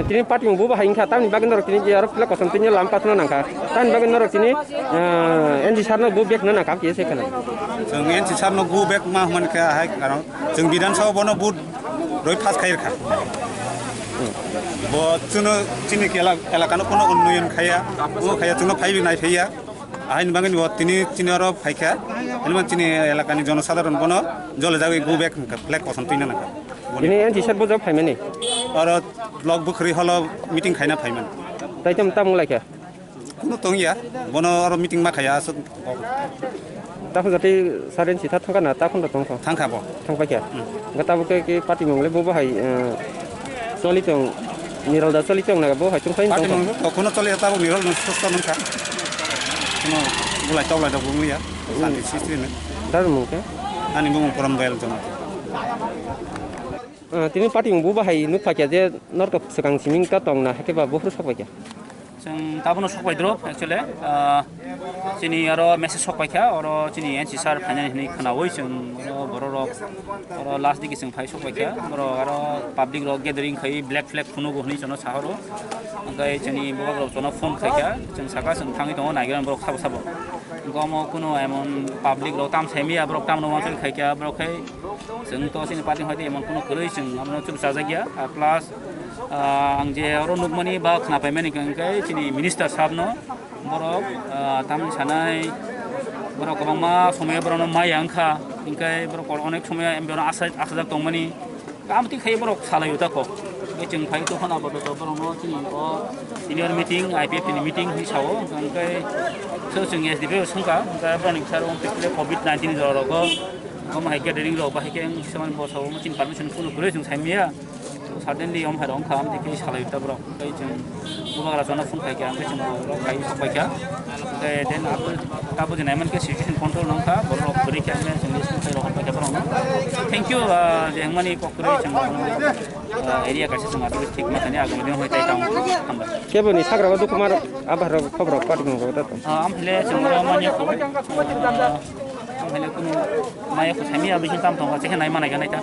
Tini parti mbu bah ingka tam ni bagian norok tini jarok pila kosong tini lampas nana nangka tan bagian norok tini endi sarno bu bek nana nangka kiese kana जों एनसि सारनो गु बेक मा मोनखा हाय कारण जों बिधान सभा बनो बुद रय पास खायर खा बो जोंनो तिनि एलाकानो कोनो उन्नयन खाया ओ खाया जोंनो फाइबि नाय फैया आइन बागन व तिनि आरो फाइखा एलमान तिनि एलाकानि जनसाधारण बनो जले जागै गु बेक फ्लेक पसन तिना नाका ini endi sar bo job faimani आरो ब्लक बुखरि हल मिटिं खायना फाइमान taitam tam laika कोनो तंगिया बनो आरो मिटिं मा खाया tahu jati saren sita thangka na ta khonda tongkho थांखा बो thangpa kya gata bu ke parti mongle bo bahai soli tong niral da soli tong na bo hai tung fain party tong मंग कोनो चले ता बो निरल सस्त नंखा कोनो बुलाय तवलाय दा बुंगिया शान्ति सिस्ट्रिनो dar mungkin ani bung program bel जों tini parti mbu bahai nu pakya je nortok sekang siming ta tong na hake ba bo hru sakwa kya जों दाबोनो सकायद्र एक्चुअली जोंनि आरो मेसेज सकायखा आरो जोंनि एनसि सार फाइनाल होननाय खोनावै जों बर' रक आरो लास्ट दिगे जों फाइ सकायखा बर' आरो पाब्लिक रक गेदारिं खाय ब्लेक फ्लेग खुनुगो होननाय जनो साहरो ओमफ्राय जोंनि बर' जनो फन खायखा जों साका जों थाङै दङ नागिरनानै बर' साबो साबो गमो कुनो एमन पाब्लिक रक ताम सेमिया बर' ताम नङा जों खायखा बर' खाय जों तो जोंनि पार्टी हयते एमन कुनो गरै जों आमनो चुप जाजागिया प्लास आं जे आरो नुगमानि बा खोनाफायमानि खाय जोंनि मिनिस्टार साहबनो बर' तामनि सानाय बर' गोबांमा समय बर'नो माइ आंखा ओंखाय बर' अनेक समय बेयावनो आसा दंमानि गामति खाय बर' सालायो ताखौ जों फाय तो खोनाबोदो बर'नो जोंनि सिनियर मिटिं आइपिएफ नि मिटिं हिसाबाव ओंखाय जों एसडिपि संखा ओमफ्राय बर'नि सार कोभिड-19 जर'खौ माहाय गेदारिं रक बाहाय किसुमान बसाव मिटिं पारमिसन खुनु गरै जों साइमिया suddenly om harong kham de ki salai ta bro kai jeng bubagra jona phone khai kya ambe jeng bro kai sabai kya kai den abu jeng naiman ke situation control nong kha bro khori kya me jeng is kai rohon kya bro thank you jeng mani pokre jeng area ka jeng atu thik ma tani agam de hoi tai taung hamba ke boni sagra ba dukumar abar khobar parti mong ta am hele jeng mani ko am hele kun maya ko sami abi jeng tam thong ka che nai mana ga nai ta